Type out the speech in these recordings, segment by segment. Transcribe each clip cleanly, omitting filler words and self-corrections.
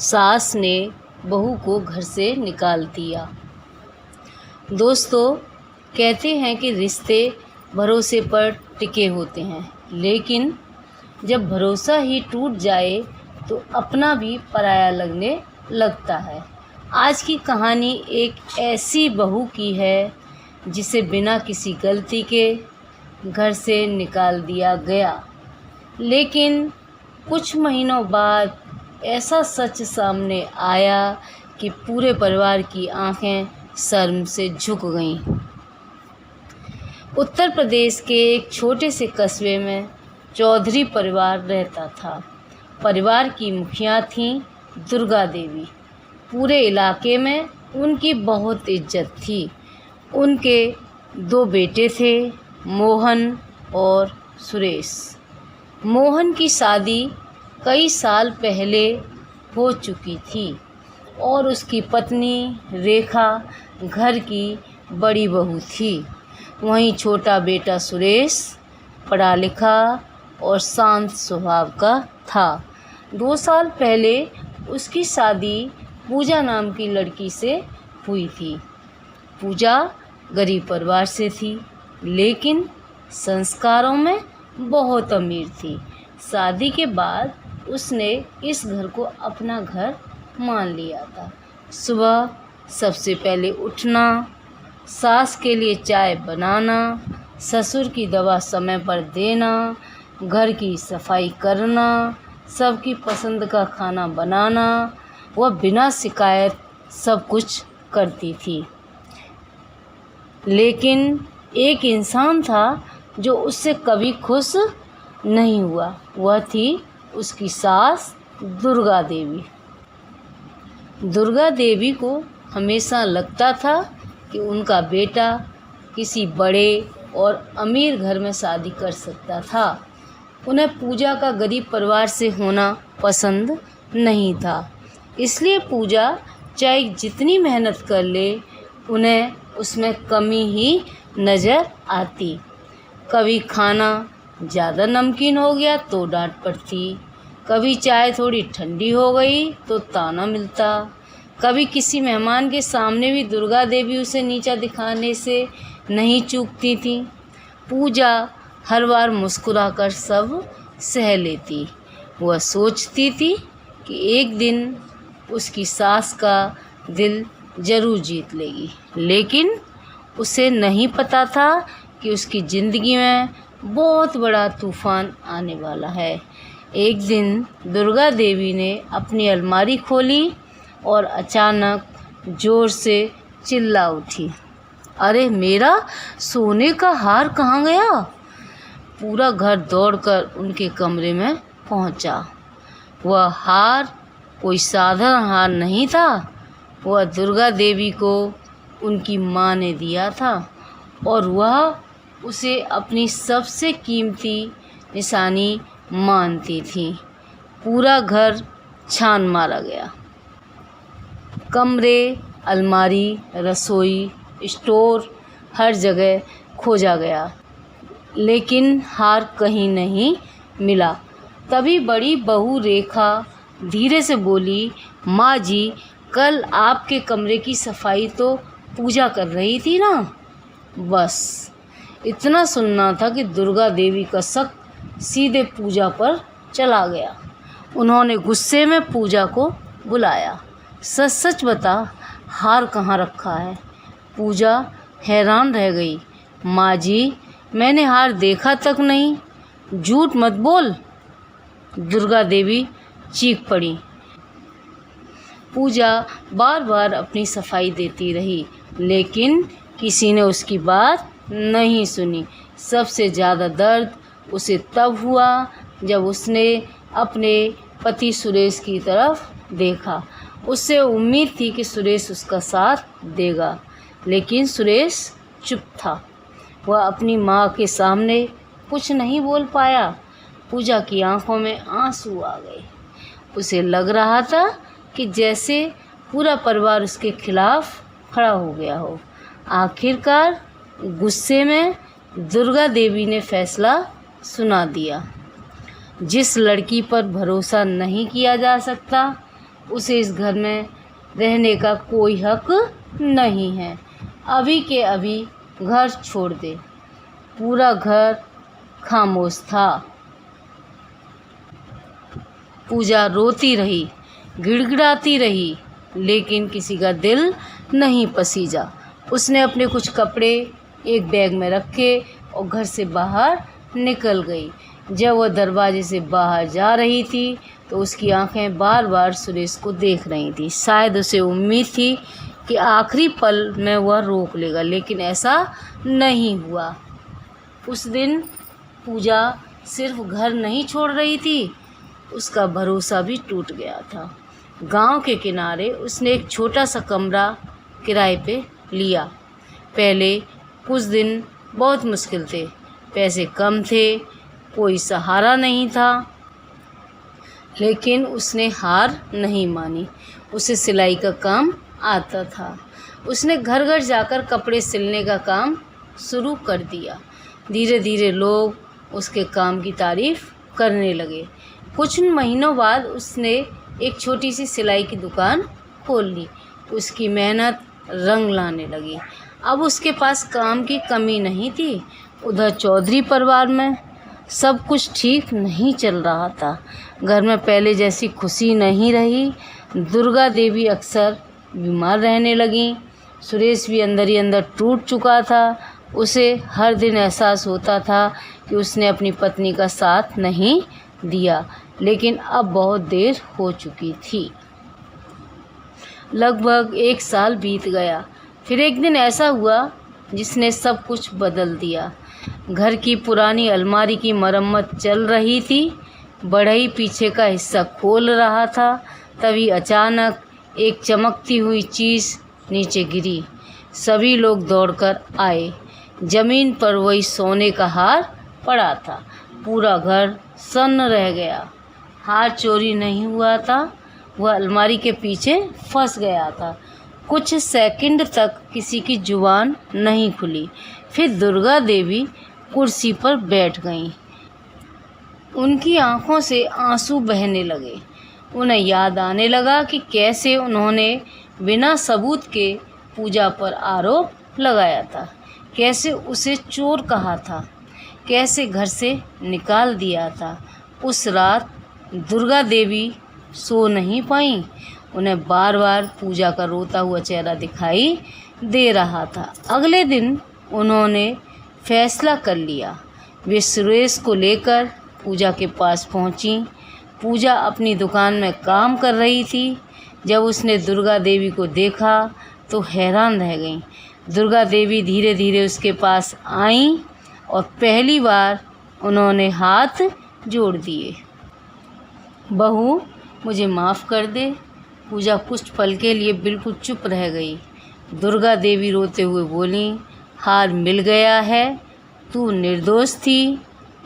सास ने बहू को घर से निकाल दिया। दोस्तों, कहते हैं कि रिश्ते भरोसे पर टिके होते हैं, लेकिन जब भरोसा ही टूट जाए तो अपना भी पराया लगने लगता है। आज की कहानी एक ऐसी बहू की है जिसे बिना किसी गलती के घर से निकाल दिया गया, लेकिन कुछ महीनों बाद ऐसा सच सामने आया कि पूरे परिवार की आंखें शर्म से झुक गईं। उत्तर प्रदेश के एक छोटे से कस्बे में चौधरी परिवार रहता था। परिवार की मुखिया थीं दुर्गा देवी। पूरे इलाके में उनकी बहुत इज्जत थी। उनके 2 बेटे थे, मोहन और सुरेश। मोहन की शादी कई साल पहले हो चुकी थी और उसकी पत्नी रेखा घर की बड़ी बहू थी। वहीं छोटा बेटा सुरेश पढ़ा लिखा और शांत स्वभाव का था। 2 साल पहले उसकी शादी पूजा नाम की लड़की से हुई थी। पूजा गरीब परिवार से थी, लेकिन संस्कारों में बहुत अमीर थी। शादी के बाद उसने इस घर को अपना घर मान लिया था। सुबह सबसे पहले उठना, सास के लिए चाय बनाना, ससुर की दवा समय पर देना, घर की सफाई करना, सबकी पसंद का खाना बनाना, वह बिना शिकायत सब कुछ करती थी। लेकिन एक इंसान था जो उससे कभी खुश नहीं हुआ। वह थी उसकी सास दुर्गा देवी। दुर्गा देवी को हमेशा लगता था कि उनका बेटा किसी बड़े और अमीर घर में शादी कर सकता था। उन्हें पूजा का गरीब परिवार से होना पसंद नहीं था। इसलिए पूजा चाहे जितनी मेहनत कर ले, उन्हें उसमें कमी ही नज़र आती। कभी खाना ज़्यादा नमकीन हो गया तो डांट पड़ती, कभी चाय थोड़ी ठंडी हो गई तो ताना मिलता। कभी किसी मेहमान के सामने भी दुर्गा देवी उसे नीचा दिखाने से नहीं चूकती थी। पूजा हर बार मुस्कुराकर सब सह लेती। वह सोचती थी कि एक दिन उसकी सास का दिल ज़रूर जीत लेगी, लेकिन उसे नहीं पता था कि उसकी ज़िंदगी में बहुत बड़ा तूफ़ान आने वाला है। एक दिन दुर्गा देवी ने अपनी अलमारी खोली और अचानक ज़ोर से चिल्ला उठी, अरे मेरा सोने का हार कहाँ गया? पूरा घर दौड़कर उनके कमरे में पहुंचा। वह हार कोई साधारण हार नहीं था। वह दुर्गा देवी को उनकी माँ ने दिया था और वह उसे अपनी सबसे कीमती निशानी मानती थी। पूरा घर छान मारा गया। कमरे, अलमारी, रसोई, स्टोर, हर जगह खोजा गया, लेकिन हार कहीं नहीं मिला। तभी बड़ी बहू रेखा धीरे से बोली, माँ जी, कल आपके कमरे की सफाई तो पूजा कर रही थी ना? बस इतना सुनना था कि दुर्गा देवी का शक सीधे पूजा पर चला गया। उन्होंने गुस्से में पूजा को बुलाया। सच सच बता, हार कहाँ रखा है? पूजा हैरान रह गई। माँ जी, मैंने हार देखा तक नहीं। झूठ मत बोल, दुर्गा देवी चीख पड़ी। पूजा बार बार अपनी सफाई देती रही, लेकिन किसी ने उसकी बात नहीं सुनी। सबसे ज़्यादा दर्द उसे तब हुआ जब उसने अपने पति सुरेश की तरफ देखा। उससे उम्मीद थी कि सुरेश उसका साथ देगा, लेकिन सुरेश चुप था। वह अपनी माँ के सामने कुछ नहीं बोल पाया। पूजा की आंखों में आंसू आ गए। उसे लग रहा था कि जैसे पूरा परिवार उसके खिलाफ खड़ा हो गया हो। आखिरकार गुस्से में दुर्गा देवी ने फैसला सुना दिया। जिस लड़की पर भरोसा नहीं किया जा सकता, उसे इस घर में रहने का कोई हक नहीं है। अभी के अभी घर छोड़ दे। पूरा घर खामोश था। पूजा रोती रही, गिड़गिड़ाती रही, लेकिन किसी का दिल नहीं पसीजा। उसने अपने कुछ कपड़े एक बैग में रखे और घर से बाहर निकल गई। जब वह दरवाजे से बाहर जा रही थी तो उसकी आंखें बार बार सुरेश को देख रही थी। शायद उसे उम्मीद थी कि आखिरी पल में वह रोक लेगा, लेकिन ऐसा नहीं हुआ। उस दिन पूजा सिर्फ घर नहीं छोड़ रही थी, उसका भरोसा भी टूट गया था। गांव के किनारे उसने एक छोटा सा कमरा किराए पे लिया। पहले कुछ दिन बहुत मुश्किल थे, पैसे कम थे, कोई सहारा नहीं था, लेकिन उसने हार नहीं मानी। उसे सिलाई का काम आता था। उसने घर घर जाकर कपड़े सिलने का काम शुरू कर दिया। धीरे धीरे लोग उसके काम की तारीफ़ करने लगे। कुछ महीनों बाद उसने एक छोटी सी सिलाई की दुकान खोल ली। उसकी मेहनत रंग लाने लगी। अब उसके पास काम की कमी नहीं थी। उधर चौधरी परिवार में सब कुछ ठीक नहीं चल रहा था। घर में पहले जैसी खुशी नहीं रही। दुर्गा देवी अक्सर बीमार रहने लगीं। सुरेश भी अंदर ही अंदर टूट चुका था। उसे हर दिन एहसास होता था कि उसने अपनी पत्नी का साथ नहीं दिया, लेकिन अब बहुत देर हो चुकी थी। लगभग 1 साल बीत गया। फिर एक दिन ऐसा हुआ जिसने सब कुछ बदल दिया। घर की पुरानी अलमारी की मरम्मत चल रही थी। बढ़ई पीछे का हिस्सा खोल रहा था। तभी अचानक एक चमकती हुई चीज़ नीचे गिरी। सभी लोग दौड़कर आए। जमीन पर वही सोने का हार पड़ा था। पूरा घर सन्न रह गया। हार चोरी नहीं हुआ था, वह अलमारी के पीछे फंस गया था। कुछ सेकंड तक किसी की जुबान नहीं खुली। फिर दुर्गा देवी कुर्सी पर बैठ गईं। उनकी आंखों से आंसू बहने लगे। उन्हें याद आने लगा कि कैसे उन्होंने बिना सबूत के पूजा पर आरोप लगाया था, कैसे उसे चोर कहा था, कैसे घर से निकाल दिया था। उस रात दुर्गा देवी सो नहीं पाईं। उन्हें बार बार पूजा का रोता हुआ चेहरा दिखाई दे रहा था। अगले दिन उन्होंने फैसला कर लिया। वे सुरेश को लेकर पूजा के पास पहुंची। पूजा अपनी दुकान में काम कर रही थी। जब उसने दुर्गा देवी को देखा तो हैरान रह गई। दुर्गा देवी धीरे धीरे उसके पास आईं और पहली बार उन्होंने हाथ जोड़ दिए। बहू, मुझे माफ़ कर दे। पूजा कुछ पल के लिए बिल्कुल चुप रह गई। दुर्गा देवी रोते हुए बोली, हार मिल गया है, तू निर्दोष थी,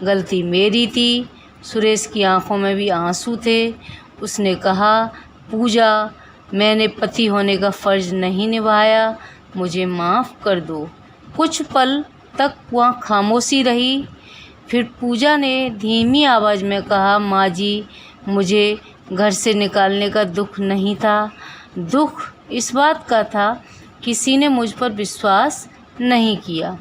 गलती मेरी थी। सुरेश की आंखों में भी आंसू थे। उसने कहा, पूजा, मैंने पति होने का फ़र्ज़ नहीं निभाया, मुझे माफ़ कर दो। कुछ पल तक वहाँ खामोशी रही। फिर पूजा ने धीमी आवाज़ में कहा, माँ जी, मुझे घर से निकालने का दुख नहीं था। दुख इस बात का था किसी ने मुझ पर विश्वास नहीं किया।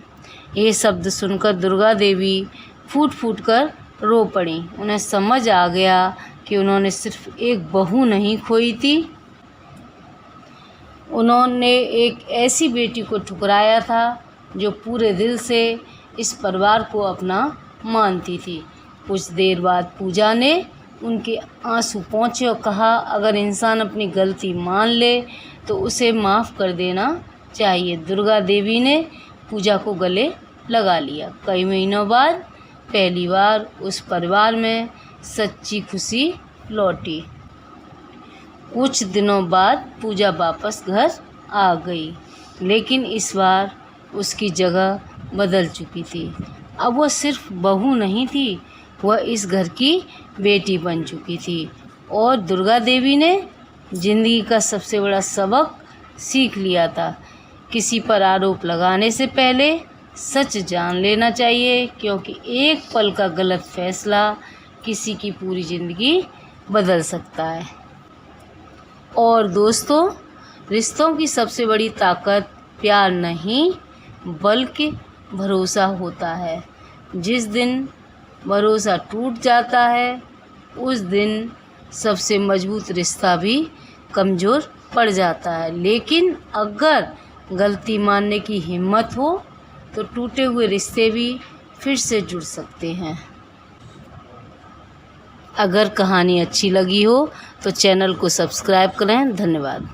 ये शब्द सुनकर दुर्गा देवी फूट फूट कर रो पड़ी। उन्हें समझ आ गया कि उन्होंने सिर्फ एक बहू नहीं खोई थी, उन्होंने एक ऐसी बेटी को ठुकराया था जो पूरे दिल से इस परिवार को अपना मानती थी। कुछ देर बाद पूजा ने उनके आंसू पोंछे और कहा, अगर इंसान अपनी गलती मान ले तो उसे माफ़ कर देना चाहिए। दुर्गा देवी ने पूजा को गले लगा लिया। कई महीनों बाद पहली बार उस परिवार में सच्ची खुशी लौटी। कुछ दिनों बाद पूजा वापस घर आ गई, लेकिन इस बार उसकी जगह बदल चुकी थी। अब वह सिर्फ बहू नहीं थी, वह इस घर की बेटी बन चुकी थी। और दुर्गा देवी ने ज़िंदगी का सबसे बड़ा सबक सीख लिया था। किसी पर आरोप लगाने से पहले सच जान लेना चाहिए, क्योंकि एक पल का गलत फैसला किसी की पूरी ज़िंदगी बदल सकता है। और दोस्तों, रिश्तों की सबसे बड़ी ताकत प्यार नहीं बल्कि भरोसा होता है। जिस दिन भरोसा टूट जाता है उस दिन सबसे मजबूत रिश्ता भी कमज़ोर पड़ जाता है। लेकिन अगर गलती मानने की हिम्मत हो तो टूटे हुए रिश्ते भी फिर से जुड़ सकते हैं। अगर कहानी अच्छी लगी हो तो चैनल को सब्सक्राइब करें। धन्यवाद।